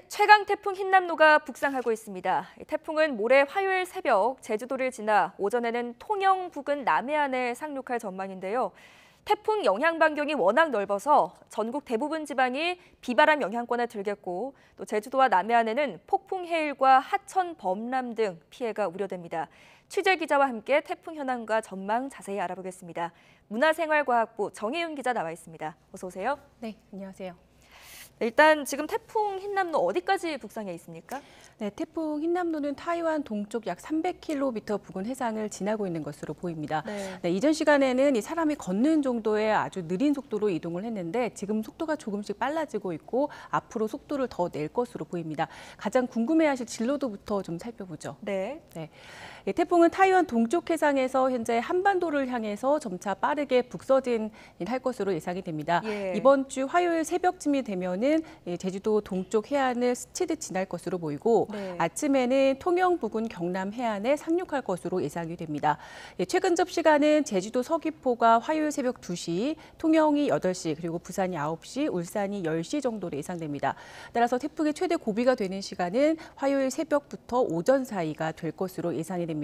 최강 태풍 흰남노가 북상하고 있습니다. 태풍은 모레 화요일 새벽 제주도를 지나 오전에는 통영 부근 남해안에 상륙할 전망인데요. 태풍 영향 반경이 워낙 넓어서 전국 대부분 지방이 비바람 영향권에 들겠고 또 제주도와 남해안에는 폭풍 해일과 하천 범람 등 피해가 우려됩니다. 취재 기자와 함께 태풍 현황과 전망 자세히 알아보겠습니다. 문화생활과학부 정혜윤 기자 나와 있습니다. 어서 오세요. 네, 안녕하세요. 일단 지금 태풍 흰남노 어디까지 북상해 있습니까? 네, 태풍 흰남노는 타이완 동쪽 약 300km 부근 해상을 지나고 있는 것으로 보입니다. 네, 이전 시간에는 이 사람이 걷는 정도의 아주 느린 속도로 이동을 했는데 지금 속도가 조금씩 빨라지고 있고 앞으로 속도를 더 낼 것으로 보입니다. 가장 궁금해하실 진로도부터 좀 살펴보죠. 네. 태풍은 타이완 동쪽 해상에서 현재 한반도를 향해서 점차 빠르게 북서진할 것으로 예상이 됩니다. 이번 주 화요일 새벽쯤이 되면은 제주도 동쪽 해안을 스치듯 지날 것으로 보이고 아침에는 통영 부근 경남 해안에 상륙할 것으로 예상이 됩니다. 최근 접시간은 제주도 서귀포가 화요일 새벽 2시, 통영이 8시, 그리고 부산이 9시, 울산이 10시 정도로 예상됩니다. 따라서 태풍의 최대 고비가 되는 시간은 화요일 새벽부터 오전 사이가 될 것으로 예상이 됩니다.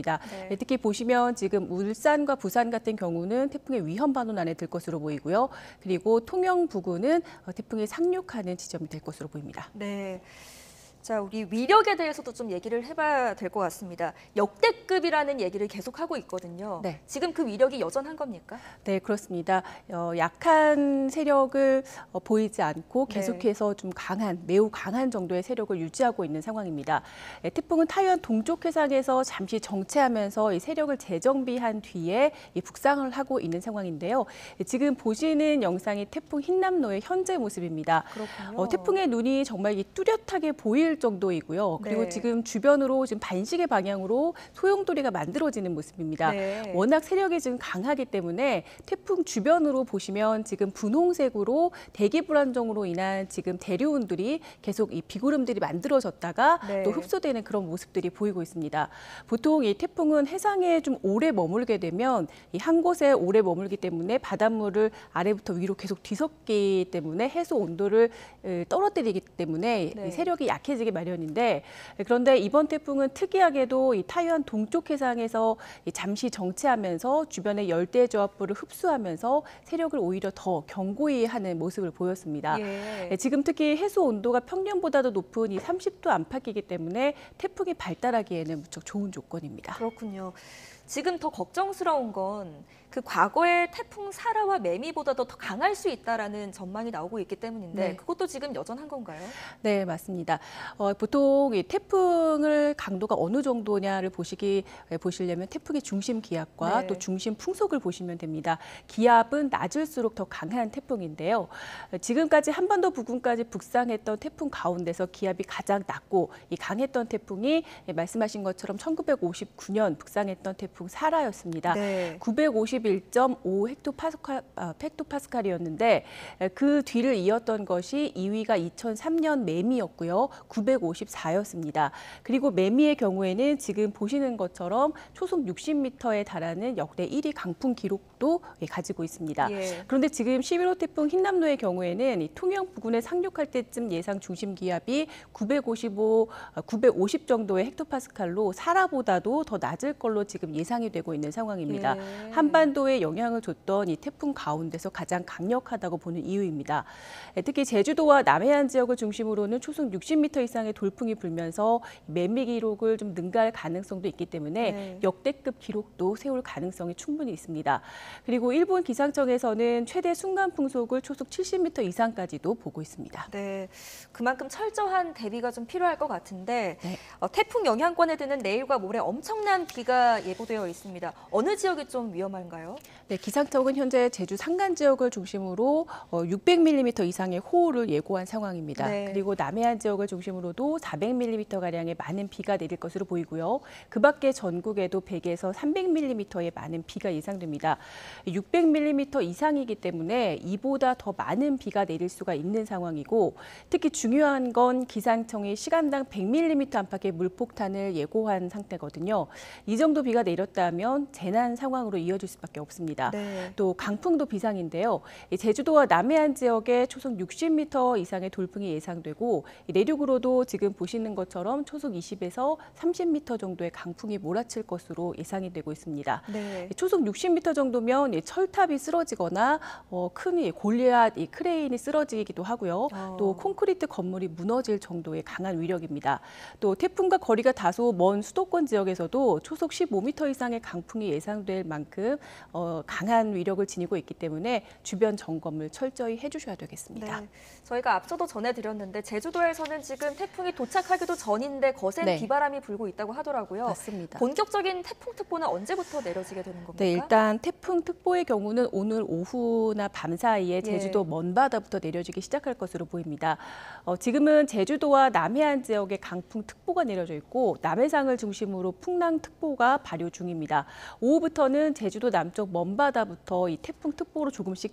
특히 보시면 지금 울산과 부산 같은 경우는 태풍의 위험 반원 안에 들 것으로 보이고요. 그리고 통영 부근은 태풍이 상륙하는 지점이 될 것으로 보입니다. 네. 자, 우리 위력에 대해서도 좀 얘기를 해봐야 될 것 같습니다. 역대급이라는 얘기를 계속하고 있거든요. 지금 그 위력이 여전한 겁니까? 네, 그렇습니다. 약한 세력을 보이지 않고 계속해서 좀 매우 강한 정도의 세력을 유지하고 있는 상황입니다. 태풍은 타이완 동쪽 해상에서 잠시 정체하면서 이 세력을 재정비한 뒤에 북상을 하고 있는 상황인데요. 지금 보시는 영상이 태풍 흰남노의 현재 모습입니다. 그렇군요. 태풍의 눈이 정말 뚜렷하게 보일 정도이고요. 그리고 지금 주변으로 지금 반시계 방향으로 소용돌이가 만들어지는 모습입니다. 워낙 세력이 지금 강하기 때문에 태풍 주변으로 보시면 지금 분홍색으로 대기 불안정으로 인한 지금 대류운들이 계속 이 비구름들이 만들어졌다가 또 흡수되는 그런 모습들이 보이고 있습니다. 보통 이 태풍은 해상에 좀 오래 머물게 되면 이 한 곳에 오래 머물기 때문에 바닷물을 아래부터 위로 계속 뒤섞기 때문에 해수 온도를 떨어뜨리기 때문에 이 세력이 약해지기 마련인데, 그런데 이번 태풍은 특이하게도 이 타이완 동쪽 해상에서 잠시 정체하면서 주변의 열대저하부를 흡수하면서 세력을 오히려 더 견고히 하는 모습을 보였습니다. 지금 특히 해수 온도가 평년보다도 높은 이 30도 안팎이기 때문에 태풍이 발달하기에는 무척 좋은 조건입니다. 그렇군요. 지금 더 걱정스러운 건 그 과거의 태풍 사라와 매미보다도 더 강할 수 있다라는 전망이 나오고 있기 때문인데 그것도 지금 여전한 건가요? 네, 맞습니다. 보통 이 태풍을 강도가 어느 정도냐를 보시려면 태풍의 중심 기압과 또 중심 풍속을 보시면 됩니다. 기압은 낮을수록 더 강한 태풍인데요. 지금까지 한반도 부근까지 북상했던 태풍 가운데서 기압이 가장 낮고 이 강했던 태풍이 말씀하신 것처럼 1959년 북상했던 태풍 사라였습니다. 951.5 헥토파스칼이었는데 그 뒤를 이었던 것이 2위가 2003년 매미였고요. 954였습니다. 그리고 매미의 경우에는 지금 보시는 것처럼 초속 60m에 달하는 역대 1위 강풍 기록도 가지고 있습니다. 그런데 지금 11호 태풍 흰남노의 경우에는 이 통영 부근에 상륙할 때쯤 예상 중심 기압이 950 정도의 헥토파스칼로 사라보다도 더 낮을 걸로 지금 예상이 되고 있는 상황입니다. 한반도에 영향을 줬던 이 태풍 가운데서 가장 강력하다고 보는 이유입니다. 특히 제주도와 남해안 지역을 중심으로는 초속 60m 이상의 돌풍이 불면서 매미 기록을 좀 능가할 가능성도 있기 때문에 역대급 기록도 세울 가능성이 충분히 있습니다. 그리고 일본 기상청에서는 최대 순간 풍속을 초속 70m 이상까지도 보고 있습니다. 네, 그만큼 철저한 대비가 좀 필요할 것 같은데 태풍 영향권에 드는 내일과 모레 엄청난 비가 예보되어 있습니다. 어느 지역이 좀 위험한가요? 네, 기상청은 현재 제주 산간 지역을 중심으로 600mm 이상의 호우를 예고한 상황입니다. 그리고 남해안 지역을 중심으로도 400mm가량의 많은 비가 내릴 것으로 보이고요. 그 밖에 전국에도 100에서 300mm의 많은 비가 예상됩니다. 600mm 이상이기 때문에 이보다 더 많은 비가 내릴 수가 있는 상황이고 특히 중요한 건 기상청이 시간당 100mm 안팎의 물폭탄을 예고한 상태거든요. 이 정도 비가 내렸다 하면 재난 상황으로 이어질 수밖에 없습니다. 네. 또 강풍도 비상인데요. 제주도와 남해안 지역에 초속 60m 이상의 돌풍이 예상되고 내륙으로도 지금 보시는 것처럼 초속 20에서 30m 정도의 강풍이 몰아칠 것으로 예상이 되고 있습니다. 네. 초속 60m 정도면 철탑이 쓰러지거나 큰 골리앗 크레인이 쓰러지기도 하고요. 또 콘크리트 건물이 무너질 정도의 강한 위력입니다. 또 태풍과 거리가 다소 먼 수도권 지역에서도 초속 15m 이상의 강풍이 예상될 만큼 강한 위력을 지니고 있기 때문에 주변 점검을 철저히 해주셔야 되겠습니다. 네. 저희가 앞서도 전해드렸는데 제주도에서는 지금 태풍이 도착하기도 전인데 거센 네. 비바람이 불고 있다고 하더라고요. 맞습니다. 본격적인 태풍특보는 언제부터 내려지게 되는 겁니까? 네, 일단 태풍특보의 경우는 오늘 오후나 밤 사이에 제주도 먼바다부터 내려지기 시작할 것으로 보입니다. 지금은 제주도와 남해안 지역에 강풍특보가 내려져 있고 남해상을 중심으로 풍랑특보가 발효 중입니다. 오후부터는 제주도 남쪽 먼바다부터 이 태풍특보로 조금씩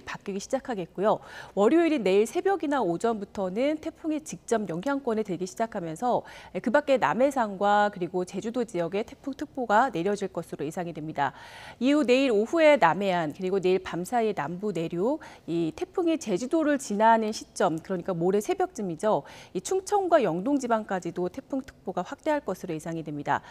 바뀌기 시작하겠고요. 월요일인 내일 새벽이나 오전부터는 태풍이 직접 영향권에 들기 시작하면서 그 밖에 남해상과 그리고 제주도 지역에 태풍특보가 내려질 것으로 예상이 됩니다. 이후 내일 오후에 남해안 그리고 내일 밤 사이에 남부 내륙 이 태풍이 제주도를 지나는 시점 그러니까 모레 새벽쯤이죠. 이 충청과 영동 지방까지도 태풍특보가 확대할 것으로 예상이 됩니다.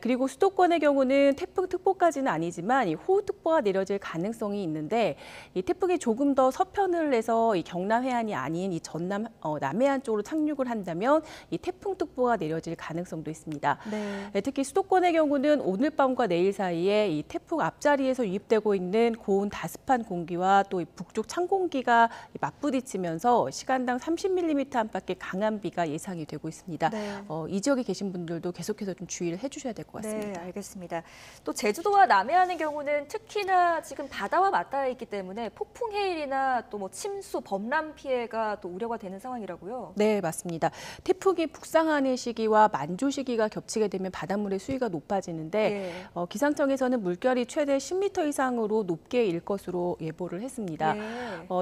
그리고 수도권의 경우는 태풍특보까지는 아니지만 이 호우특보가 내려질 가능성이 있는데 이 태풍이 조금 더 서편을 해서 이 경남 해안이 아닌 이 전남 남해안 쪽으로 착륙을 한다면 이 태풍특보가 내려질 가능성도 있습니다. 네. 특히 수도권의 경우는 오늘 밤과 내일 사이에 이 태풍 앞자리에서 유입되고 있는 고온 다습한 공기와 또 북쪽 찬 공기가 맞부딪히면서 시간당 30mm 안팎의 강한 비가 예상이 되고 있습니다. 네. 이 지역에 계신 분들도 계속해서 좀 주의를 해주셔야 될 것 같습니다. 네, 알겠습니다. 또 제주도와 남해안의 경우는 특히나 지금 바다와 맞닿아 있기 때문에 폭풍 해일이나 또 뭐 침수, 범람 피해가 또 우려가 되는 상황이라고요. 네, 맞습니다. 태풍이 북상하는 시기와 만조 시기가 겹치게 되면 바닷물의 수위가 높아지는데 기상청에서는 물결이 최대 10m 이상으로 높게 일 것으로 예보를 했습니다.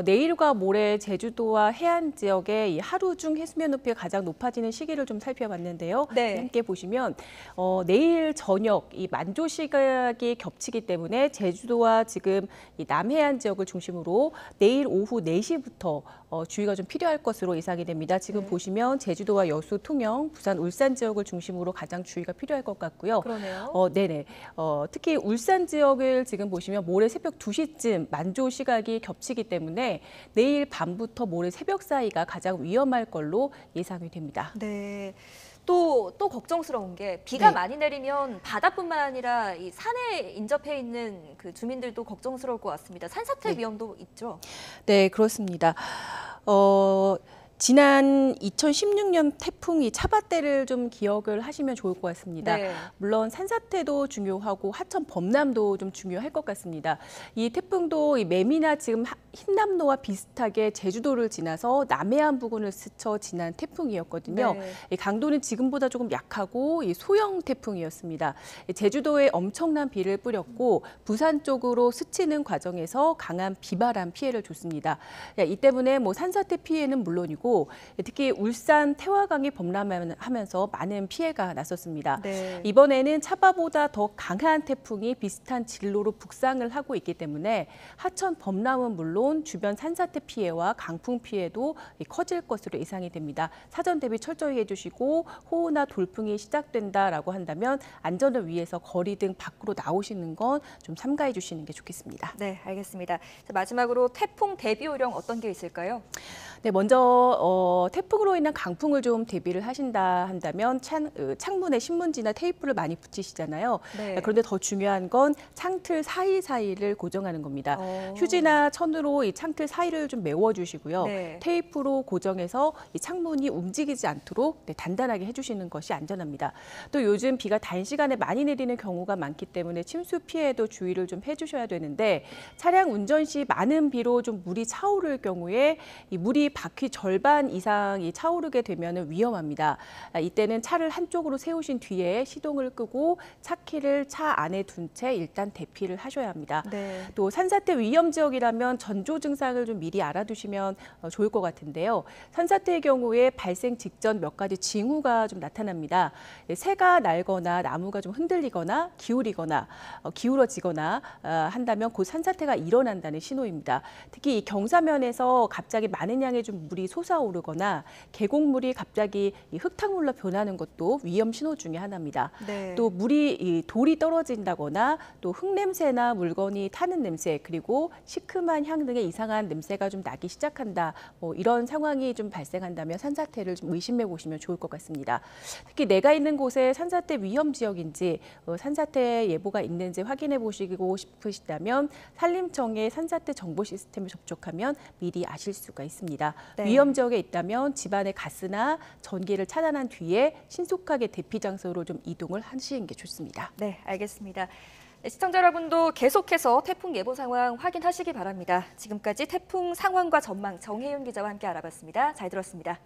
내일과 모레 제주도와 해안 지역의 이 하루 중 해수면 높이가 가장 높아지는 시기를 좀 살펴봤는데요. 함께 보시면 내일 저녁 이 만조 시각이 겹치기 때문에 제주도와 지금 이 남해안 지역을 중심으로 내일 오후 4시부터 주의가 좀 필요할 것으로 예상이 됩니다. 지금 보시면 제주도와 여수, 통영, 부산, 울산 지역을 중심으로 가장 주의가 필요할 것 같고요. 그러네요. 특히 울산 지역을 지금 보시면 모레 새벽 2시쯤 만조 시각이 겹치기 때문에 내일 밤부터 모레 새벽 사이가 가장 위험할 걸로 예상이 됩니다. 네. 또 걱정스러운 게 비가 많이 내리면 바다뿐만 아니라 이 산에 인접해 있는 그 주민들도 걱정스러울 것 같습니다. 산사태 위험도 있죠? 네, 그렇습니다. 지난 2016년 태풍이 차바떼를 좀 기억을 하시면 좋을 것 같습니다. 물론 산사태도 중요하고 하천 범람도 좀 중요할 것 같습니다. 이 태풍도 이 매미나 지금 흰남노와 비슷하게 제주도를 지나서 남해안 부근을 스쳐 지난 태풍이었거든요. 이 강도는 지금보다 조금 약하고 이 소형 태풍이었습니다. 제주도에 엄청난 비를 뿌렸고 부산 쪽으로 스치는 과정에서 강한 비바람 피해를 줬습니다. 이 때문에 뭐 산사태 피해는 물론이고 특히 울산 태화강이 범람하면서 많은 피해가 났었습니다. 이번에는 차바보다 더 강한 태풍이 비슷한 진로로 북상을 하고 있기 때문에 하천 범람은 물론 주변 산사태 피해와 강풍 피해도 커질 것으로 예상이 됩니다. 사전 대비 철저히 해주시고 호우나 돌풍이 시작된다라고 한다면 안전을 위해서 거리 등 밖으로 나오시는 건 좀 삼가해 주시는 게 좋겠습니다. 네, 알겠습니다. 자, 마지막으로 태풍 대비 요령 어떤 게 있을까요? 네, 먼저 태풍으로 인한 강풍을 좀 대비를 하신다 한다면 창문에 신문지나 테이프를 많이 붙이시잖아요. 그런데 더 중요한 건 창틀 사이사이를 고정하는 겁니다. 휴지나 천으로 이 창틀 사이를 좀 메워주시고요. 테이프로 고정해서 이 창문이 움직이지 않도록 단단하게 해주시는 것이 안전합니다. 또 요즘 비가 단시간에 많이 내리는 경우가 많기 때문에 침수 피해도 주의를 좀 해주셔야 되는데 차량 운전 시 많은 비로 좀 물이 차오를 경우에 이 물이 바퀴 절반 절반 이상이 차오르게 되면 위험합니다. 이때는 차를 한쪽으로 세우신 뒤에 시동을 끄고 차 키를 차 안에 둔 채 일단 대피를 하셔야 합니다. 네. 또 산사태 위험 지역이라면 전조 증상을 좀 미리 알아두시면 좋을 것 같은데요. 산사태의 경우에 발생 직전 몇 가지 징후가 좀 나타납니다. 새가 날거나 나무가 좀 흔들리거나 기울어지거나 한다면 곧 산사태가 일어난다는 신호입니다. 특히 이 경사면에서 갑자기 많은 양의 좀 물이 솟아오르거나 계곡물이 갑자기 이 흙탕물로 변하는 것도 위험 신호 중에 하나입니다. 네. 또 돌이 떨어진다거나 또 흙냄새나 물건이 타는 냄새 그리고 시큼한 향 등의 이상한 냄새가 좀 나기 시작한다. 이런 상황이 좀 발생한다면 산사태를 좀 의심해 보시면 좋을 것 같습니다. 특히 내가 있는 곳에 산사태 위험 지역인지 산사태 예보가 있는지 확인해 보시고 싶으시다면 산림청의 산사태 정보 시스템에 접촉하면 미리 아실 수가 있습니다. 네. 위험 지역에 있다면 집안의 가스나 전기를 차단한 뒤에 신속하게 대피 장소로 좀 이동을 하시는 게 좋습니다. 네, 알겠습니다. 시청자 여러분도 계속해서 태풍 예보 상황 확인하시기 바랍니다. 지금까지 태풍 상황과 전망 정혜윤 기자와 함께 알아봤습니다. 잘 들었습니다.